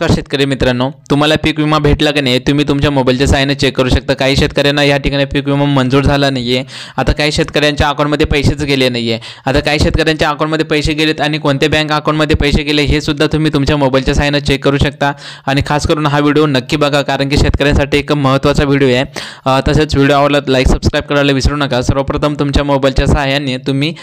नमस्कार शेतकरी मित्रांनो, तुम्हाला पीक विमा भेटला की नाही तुम्ही तुमच्या मोबाईलच्या सहाय्याने चेक करू शकता। काही शेतकऱ्यांना या ठिकाणी पीक विमा मंजूर झाला नाहीये। आता काही शेतकऱ्यांच्या अकाउंटमध्ये पैसेच गेले नाहीये। आता काही शेतकऱ्यांच्या अकाउंटमध्ये पैसे गेलेत आणि कोणत्या बँक अकाउंटमध्ये पैसे गेले हे सुद्धा तुम्ही तुमच्या मोबाईलच्या सहाय्याने चेक करू शकता। आणि खास करून हा व्हिडिओ नक्की बघा, कारण की शेतकऱ्यांसाठी एक महत्त्वाचा व्हिडिओ आहे। तसेच व्हिडिओ आवडला लाईक सबस्क्राइब करायला विसरू नका। सर्वप्रथम तुमच्या मोबाईलच्या सहाय्याने तुम्ही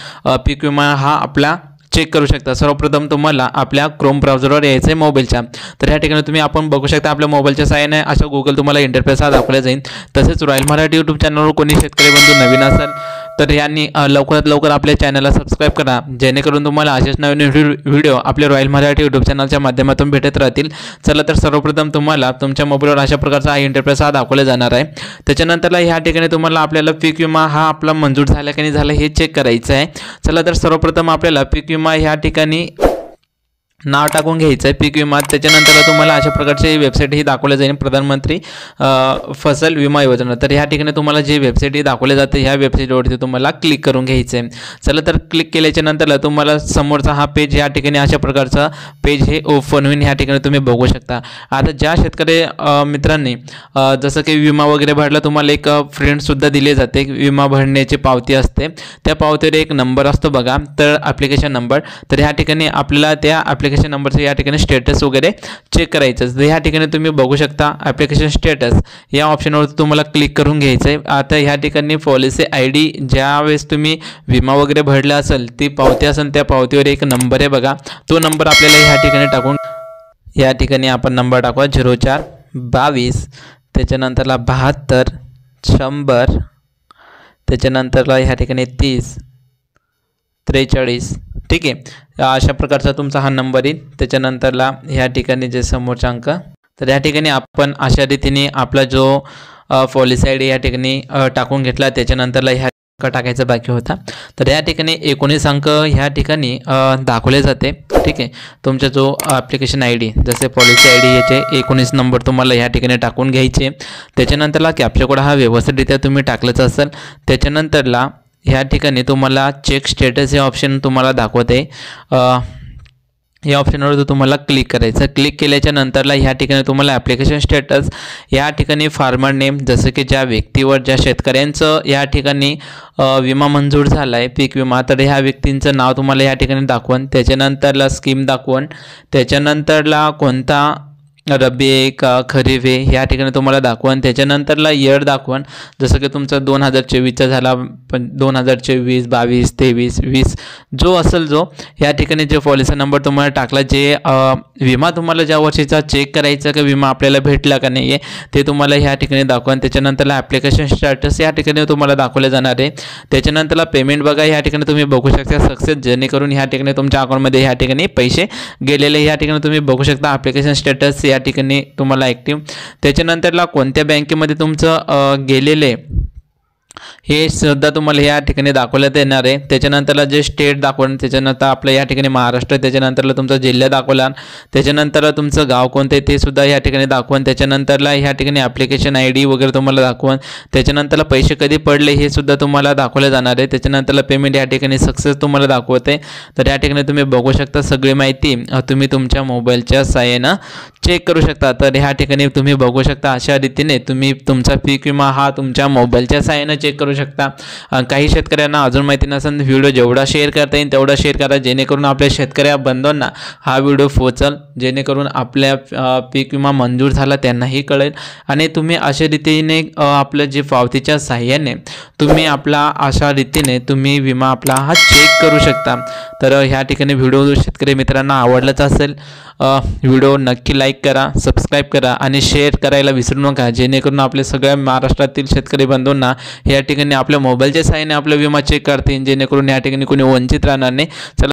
पीक विमा हा आपला चेक करू शकता। सर्वप्रथम तुम्हाला आपल्या क्रोम ब्राउझरवर यायचं आहे मोबाईलच्या। तर या ठिकाणी तुम्ही आपण बघू शकता आपल्या मोबाईलच्या सहाय्याने अशा गुगल तुम्हाला इंटरफेस हा दाखवला जाईल। तसेच रॉयल मराठी यूट्यूब चॅनलवर कोणी शेतकरी बंधू नवीन असेल तर यांनी लवकरात लवकर आपल्या चॅनलला सबस्क्राइब करा, जेणेकरून तुम्हाला असेच नवीन व्हिडिओ आपल्या रॉयल मराठी यूट्यूब चॅनलच्या माध्यमातून भेटत राहतील। चला तर सर्वप्रथम तुम्हाला तुमच्या मोबाईलवर अशा प्रकारचा हा इंटरफेस हा दाखवला जाणार आहे। त्याच्यानंतरला ह्या ठिकाणी तुम्हाला आपल्याला पीक विमा हा आपला मंजूर झाला की नाही झाला हे चेक करायचं आहे। चला तर सर्वप्रथम आपल्याला पीक विमा ह्या ठिकाणी नाव टाकून घ्यायचं आहे पीक विमा। त्याच्यानंतर तुम्हाला अशा प्रकारची वेबसाईट ही दाखवली जाईल, प्रधानमंत्री फसल विमा योजना। तर ह्या ठिकाणी तुम्हाला जी वेबसाईट ही दाखवली जाते ह्या वेबसाईटवरती तुम्हाला क्लिक करून घ्यायचं आहे। चला तर क्लिक केल्याच्या नंतर तुम्हाला समोरचा हा पेज ह्या ठिकाणी अशा प्रकारचा पेज हे ओपन होईल, ह्या ठिकाणी तुम्ही बघू शकता। आता ज्या शेतकरी मित्रांनी जसं की विमा वगैरे भरला तुम्हाला एक फ्रेंडसुद्धा दिले जाते, विमा भरण्याची पावती असते, त्या पावतीवर एक नंबर असतो बघा, तर ॲप्लिकेशन नंबर। तर ह्या ठिकाणी आपल्याला त्या ॲप्लिकेशन नंबरचं या ठिकाणी स्टेटस वगैरे चेक करायचं। तर ह्या ठिकाणी तुम्ही बघू शकता ॲप्लिकेशन स्टेटस या ऑप्शनवर तुम्हाला क्लिक करून घ्यायचं आहे। आता ह्या ठिकाणी पॉलिसी ID ज्यावेळेस तुम्ही विमा वगैरे भरला असेल ती पावती असेल त्या पावतीवर एक नंबर आहे बघा, तो नंबर आपल्याला ह्या ठिकाणी टाकून या ठिकाणी आपण नंबर टाकूया 0422, त्याच्यानंतरला 72 100, त्याच्यानंतरला ह्या ठिकाणी 30 43, ठीक आहे। अशा प्रकारचा तुमचा हा नंबर येईल। त्याच्यानंतरला ह्या ठिकाणी जे समोरचे अंक, तर या ठिकाणी आपण अशा रीतीने आपला जो पॉलिसी ID या ठिकाणी टाकून घेतला, त्याच्यानंतरला ह्या टाकायचा बाकी होता। तर या ठिकाणी 19 अंक ह्या ठिकाणी दाखवले जाते, ठीक आहे। तुमचा जो ॲप्लिकेशन ID जसे पॉलिसी ID याचे 19 नंबर तुम्हाला ह्या ठिकाणी टाकून घ्यायचे। त्याच्यानंतरला कॅप्चा कोड हा व्यवस्थितरित्या तुम्ही टाकलाच असेल। त्याच्यानंतरला ह्या ठिकाणी तुम्हाला चेक स्टेटस हे ऑप्शन तुम्हाला दाखवते, या ऑप्शनवर तुम्हाला क्लिक करायचं। क्लिक केल्याच्या नंतरला ह्या ठिकाणी तुम्हाला ॲप्लिकेशन स्टेटस या ठिकाणी फार्मर नेम, जसं की ज्या व्यक्तीवर ज्या शेतकऱ्यांचं या ठिकाणी विमा मंजूर झाला आहे पीक विमा, तर ह्या व्यक्तींचं नाव तुम्हाला या ठिकाणी दाखवून, त्याच्यानंतरला स्कीम दाखवून, त्याच्यानंतरला कोणता रब्बी आहे का खरीप आहे या ठिकाणी तुम्हाला दाखवून, त्याच्यानंतरला इयर दाखवून, जसं की तुमचा 2024चा झाला पण 2024 22 23 20 जो असेल जो या ठिकाणी जे पॉलिसी नंबर तुम्हाला टाकला, जे विमा तुम्हाला ज्या वर्षीचा चेक करायचा की विमा आपल्याला भेटला का नाही आहे ते तुम्हाला ह्या ठिकाणी दाखवून, त्याच्यानंतरला ॲप्लिकेशन स्टेटस या ठिकाणी तुम्हाला दाखवले जाणार आहे। त्याच्यानंतरला पेमेंट बघा ह्या ठिकाणी तुम्ही बघू शकता सक्सेस, जेणेकरून ह्या ठिकाणी तुमच्या अकाउंटमध्ये ह्या ठिकाणी पैसे गेलेले ह्या ठिकाणी तुम्ही बघू शकता। ॲप्लिकेशन स्टेटस या ठिकाणी तुम्हाला ॲक्टिव्ह, त्याच्यानंतरला कोणत्या बँकेमध्ये तुमचं गेलेले हे सुद्धा तुम्हाला या ठिकाणी दाखवण्यात येणार आहे। त्याच्यानंतरला जे स्टेट दाखवून, त्याच्यानंतर आपलं या ठिकाणी महाराष्ट्र, त्याच्यानंतरला तुमचा जिल्हा दाखवला, त्याच्यानंतरला तुमचं गाव कोणतं आहे ते सुद्धा या ठिकाणी दाखवून, त्याच्यानंतरला ह्या ठिकाणी ॲप्लिकेशन ID वगैरे तुम्हाला दाखवून, त्याच्यानंतरला पैसे कधी पडले हे सुद्धा तुम्हाला दाखवले जाणार आहे। त्याच्यानंतरला पेमेंट या ठिकाणी सक्सेस तुम्हाला दाखवते। तर या ठिकाणी तुम्ही बघू शकता सगळी माहिती तुम्ही तुमच्या मोबाईलच्या सहाय्यानं चेक करू शकता। तर ह्या ठिकाणी तुम्ही बघू शकता अशा रीतीने तुम्ही तुमचा पीक विमा हा तुमच्या मोबाईलच्या सहाय्यानं चेक करू शकता। काही शेतकऱ्यांना अजून माहिती नसेल व्हिडिओ जेवढा शेअर करता येईल तेवढा शेअर करा, जेणेकरून आपल्या शेतकऱ्या बंधूंना हा व्हिडिओ पोहोचेल, जेणेकरून आपल्या पीक विमा मंजूर झाला त्यांनाही कळेल आणि तुम्ही अशा रीतीने आपलं जे पावतीच्या सहाय्याने तुम्ही आपला अशा रीतीने तुम्ही विमा आपला हा चेक करू शकता। तर ह्या ठिकाणी व्हिडिओ शेतकरी मित्रांना आवडलाच असेल, व्हिडिओ नक्की लाईक करा, सबस्क्राईब करा आणि शेअर करायला विसरू नका, जेणेकरून आपल्या सगळ्या महाराष्ट्रातील शेतकरी बंधूंना या ठिकाणी आपल्या मोबाईलच्या सहाय्याने आपला विमा चेक करतील, जेणेकरून या ठिकाणी कोणी वंचित राहणार नाही। चला